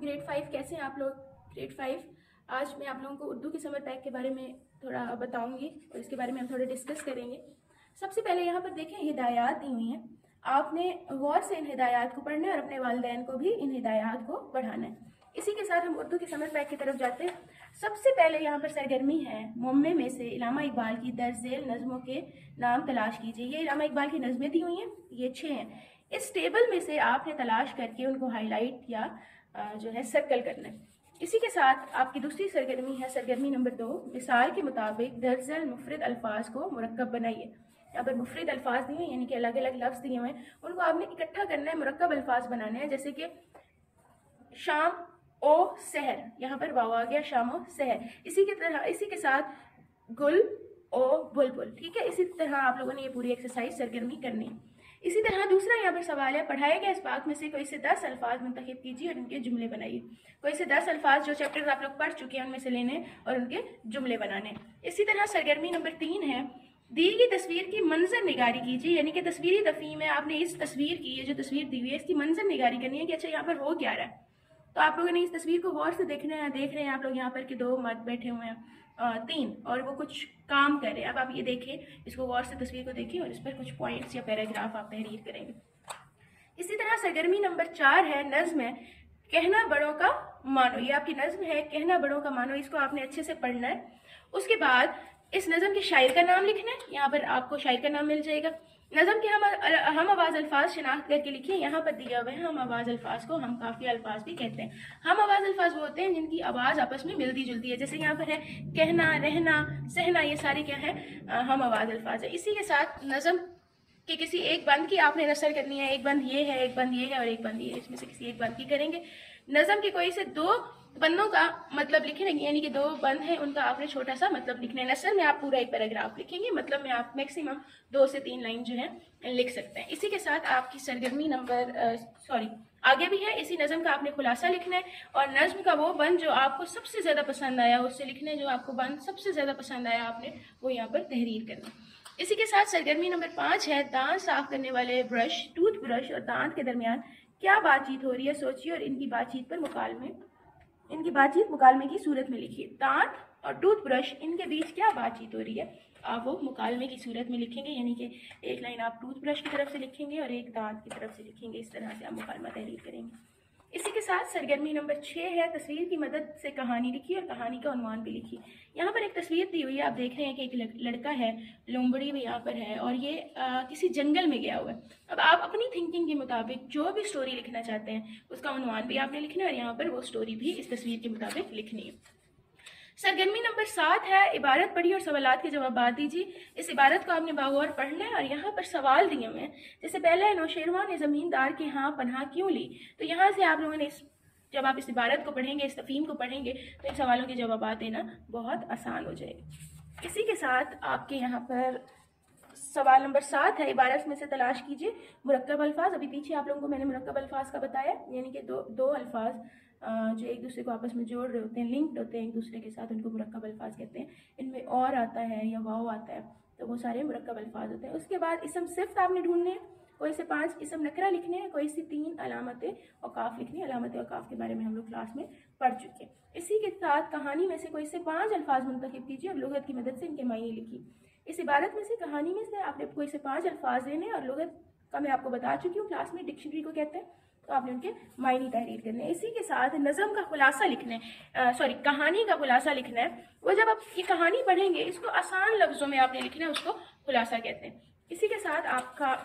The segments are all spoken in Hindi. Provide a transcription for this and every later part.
ग्रेड 5। कैसे हैं आप लोग? ग्रेड 5। आज मैं आप लोगों को उर्दू के समर पैक के बारे में थोड़ा बताऊंगी और इसके बारे में हम थोड़ा डिस्कस करेंगे। सबसे पहले यहाँ पर देखें, हिदायत दी हुई हैं। आपने गौर से इन हिदायत को पढ़ना है और अपने वालिदैन को भी इन हिदायत को बढ़ाना है। इसी के साथ हम उर्दू के समर पैक की तरफ जाते हैं। सबसे पहले यहाँ पर सरगर्मी है, मुम्मे में से इलामा इकबाल की दर्ज झेल नज़मों के नाम तलाश कीजिए। ये इलामा इकबाल की नज़में दी हुई हैं, ये 6 हैं। इस टेबल में से आपने तलाश करके उनको हाईलाइट या जो है सर्कल करना है। इसी के साथ आपकी दूसरी सरगर्मी है सरगर्मी नंबर 2, मिसाल के मुताबिक दर्जल मुफरद अल्फाज को मुरक्कब बनाइए। यहाँ पर मुफरद अल्फाज दिए हैं, यानी कि अलग अलग लफ्ज़ दिए हुए हैं, उनको आपने इकट्ठा करना है, मुरक्कब अल्फाज बनाने हैं। जैसे कि शाम ओ सहर, यहाँ पर वाव आ गया, शाम ओ सहर। इसी के साथ गुल ओ बुलबुल। ठीक है, इसी तरह आप लोगों ने ये पूरी एक्सरसाइज सरगर्मी करनी है। इसी तरह दूसरा यहाँ पर सवाल है, पढ़ाए गए इसबाक में से कोई से 10 अल्फाज मुंतखब कीजिए और उनके जुमले बनाइए। कोई से 10 अल्फाज जो चैप्टर आप लोग पढ़ चुके हैं उनमें से लेने और उनके जुमले बनाने। इसी तरह सरगर्मी नंबर 3 है, दी गई तस्वीर की मंजर निगारी कीजिए। यानी कि तस्वीरी तफहीम में आपने इस तस्वीर की, ये जो तस्वीर दी हुई है, इसकी मंजर निगारी करनी है कि अच्छा यहाँ पर हो क्या रहा है। तो आप लोगों ने इस तस्वीर को गौर से देखना है। देख रहे हैं आप लोग यहाँ पर कि 2 मर्द बैठे हुए हैं, 3, और वो कुछ काम कर रहे हैं। अब आप ये देखें, इसको गौर से तस्वीर को देखिए और इस पर कुछ पॉइंट्स या पैराग्राफ आप तहरीर करेंगे। इसी तरह सरगर्मी नंबर 4 है, नज्म है, कहना बड़ों का मानो। ये आपकी नज्म है, कहना बड़ों का मानो। इसको आपने अच्छे से पढ़ना है। उसके बाद इस नज्म के शायर का नाम लिखना है। यहाँ पर आपको शायर का नाम मिल जाएगा। नज़म के हम आवाज़ अल्फाज शिनाख्त करके लिखिए। यहाँ पर दिया हुआ है, हम आवाज़ अल्फाज को हम काफ़ी अल्फाज भी कहते हैं। हम आवाज़ अल्फाज वो होते हैं जिनकी आवाज़ आपस में मिलती जुलती है। जैसे यहाँ पर है कहना, रहना, सहना, ये सारे क्या है, हम आवाज़ अल्फाज है। इसी के साथ नज़म कि किसी एक बंद की आपने नसर करनी है। एक बंद ये है, एक बंद ये है और एक बंद ये है। इसमें से किसी एक बंद की करेंगे। नज़म के कोई से 2 बंदों का मतलब लिखेंगे, यानी कि 2 बंद हैं, उनका आपने छोटा सा मतलब लिखना है। नसर में आप पूरा एक पैराग्राफ लिखेंगे, मतलब में आप मैक्सिमम 2 से 3 लाइन जो है लिख सकते हैं। इसी के साथ आपकी सरगर्मी नंबर आगे भी है। इसी नज़म का आपने खुलासा लिखना है और नज़्म का वो बंद जो आपको सबसे ज़्यादा पसंद आया उससे लिखना है। जो आपको बंद सबसे ज़्यादा पसंद आया आपने वो यहाँ पर तहरीर करना है। इसी के साथ सरगर्मी नंबर 5 है, दांत साफ करने वाले ब्रश, टूथ ब्रश और दांत के दरमियान क्या बातचीत हो रही है सोचिए और इनकी बातचीत मुकालमे की सूरत में लिखिए। दांत और टूथ ब्रश, इनके बीच क्या बातचीत हो रही है, आप वो मुकालमे की सूरत में लिखेंगे। यानी कि एक लाइन आप टूथ ब्रश की तरफ से लिखेंगे और एक दांत की तरफ से लिखेंगे। इस तरह से आप मुकालमा तहरीर करेंगे। इसी के साथ सरगर्मी नंबर 6 है, तस्वीर की मदद से कहानी लिखिए और कहानी का उन्वान भी लिखिए। यहाँ पर एक तस्वीर दी हुई है, आप देख रहे हैं कि एक लड़का है, लोमड़ी भी यहाँ पर है और ये किसी जंगल में गया हुआ है। अब आप अपनी थिंकिंग के मुताबिक जो भी स्टोरी लिखना चाहते हैं उसका उन्वान भी आपने लिखना है और यहाँ पर वो स्टोरी भी इस तस्वीर के मुताबिक लिखनी है। सरगर्मी नंबर 7 है, इबारत पढ़िए और सवालात के जवाब दीजिए। इस इबारत को आपने बागौर पढ़ना है और यहाँ पर सवाल दिए हुए हैं। जैसे पहला है, नौशेरवा ने जमींदार के यहाँ पनाह क्यों ली। तो यहाँ से आप लोगों ने जब आप इस इबारत को पढ़ेंगे, इस तफहीम को पढ़ेंगे, तो इन सवालों के जवाब देना बहुत आसान हो जाएगा। इसी के साथ आपके यहाँ पर सवाल नंबर 7 है, इबारत में से तलाश कीजिए मुरक्कब अल्फाज। अभी पीछे आप लोगों को मैंने मुरक्कब अल्फाज का बताया, यानी कि दो अल्फाज जो एक दूसरे को आपस में जोड़ रहे होते हैं, लिंक्ड होते हैं एक दूसरे के साथ, उनको मुरक्कब अल्फाज कहते हैं। इनमें और आता है या वाव आता है, तो वो सारे मुरक्कब अल्फाज होते हैं। उसके बाद इसम सिफ्त आपने ढूंढने हैं। कोई से 5 इसम नकरा लिखने हैं, कोई से 3 अलामतें औकाफ लिखनी है। अलामतें औकाफ के बारे में हम लोग क्लास में पढ़ चुके हैं। इसी के साथ कहानी में से कोई से 5 अल्फाज मुंतखब कीजिए और लुगत की मदद से इनके मायने लिखिए। इस इबारत में से, कहानी में से आपने कोई से 5 अल्फाज लेने और लुगत का मैं आपको बता चुकी हूँ क्लास में, डिक्शनरी को कहते हैं, तो आपने उनके मायने तहरीर करने हैं। इसी के साथ नज़म का खुलासा लिखना है, कहानी का खुलासा लिखना है। वो जब आप ये कहानी पढ़ेंगे, इसको आसान लफ्ज़ों में आपने लिखना है, उसको खुलासा कहते हैं। इसी के साथ आपका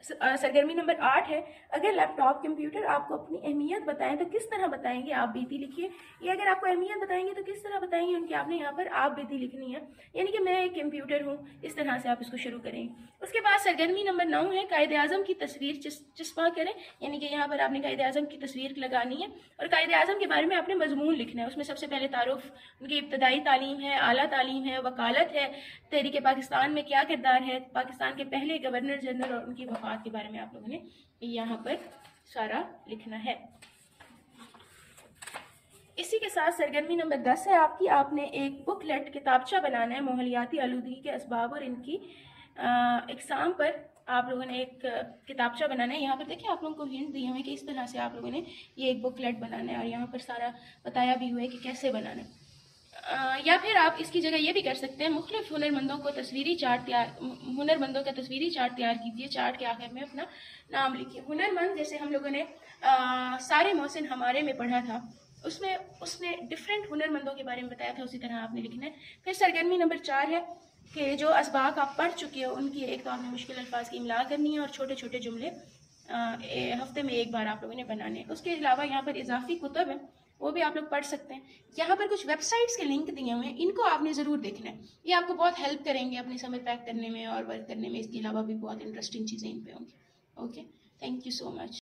सरगर्मी नंबर 8 है, अगर लैपटॉप कंप्यूटर आपको अपनी अहमियत बताएं तो किस तरह बताएंगे, आप बीती लिखिए। या अगर आपको अहमियत बताएंगे तो किस तरह बताएंगे उनकी, आपने यहाँ पर आप बीती लिखनी है, यानी कि मैं एक कंप्यूटर हूँ, इस तरह से आप इसको शुरू करेंगे। उसके बाद सरगर्मी नंबर 9 है, कायदे आज़म की तस्वीर चस्पा करें। यानी कि यहाँ पर आपने कायदे आज़म की तस्वीर लगानी है और कायदे आज़म के बारे में आपने मजमून लिखना है। उसमें सबसे पहले तारुफ, उनकी इब्तदाई तालीम है, आला तालीम है, वकालत है, तहरीक पाकिस्तान में क्या किरदार है, पाकिस्तान के पहले गवर्नर जनरल और उनकी वफात के बारे में आप लोगों ने यहाँ पर सारा लिखना है। इसी के साथ सरगर्मी नंबर 10 है आपकी, आपने एक बुकलेट किताबचा बनाना है, माहौलियाती आलूदगी के असबाब और इनकी इकसाम पर आप लोगों ने एक किताबचा बनाना है। यहाँ पर देखिए आप लोगों को हिंट दिए हुए हैं कि इस तरह से आप लोगों ने ये एक बुकलेट बनाना है और यहाँ पर सारा बताया भी हुआ है कि कैसे बनाना है। या फिर आप इसकी जगह ये भी कर सकते हैं, मुख्तलिफ हुनरमंदों का तस्वीरी चार्ट तैयार कीजिए। चार्ट के आखिर में अपना नाम लिखिए। हुनरमंद जैसे हम लोगों ने सारे मोहसिन हमारे में पढ़ा था, उसमें उसने डिफरेंट हुनरमंदों के बारे में बताया था, उसी तरह आपने लिखना है। फिर सरगर्मी नंबर 4 है कि जो असबाक आप पढ़ चुके हो उनकी एक तो आपने मुश्किल अल्फाज की इमला करनी है और छोटे छोटे जुमले हफ्ते में एक बार आप लोगों ने बनाने हैं। उसके अलावा यहाँ पर इजाफी कुतब है, वो भी आप लोग पढ़ सकते हैं। यहाँ पर कुछ वेबसाइट्स के लिंक दिए हुए हैं, इनको आपने ज़रूर देखना है। ये आपको बहुत हेल्प करेंगे अपनी समर पैक करने में और वर्क करने में। इसके अलावा भी बहुत इंटरेस्टिंग चीज़ें इन पे होंगी। Okay, thank you so much.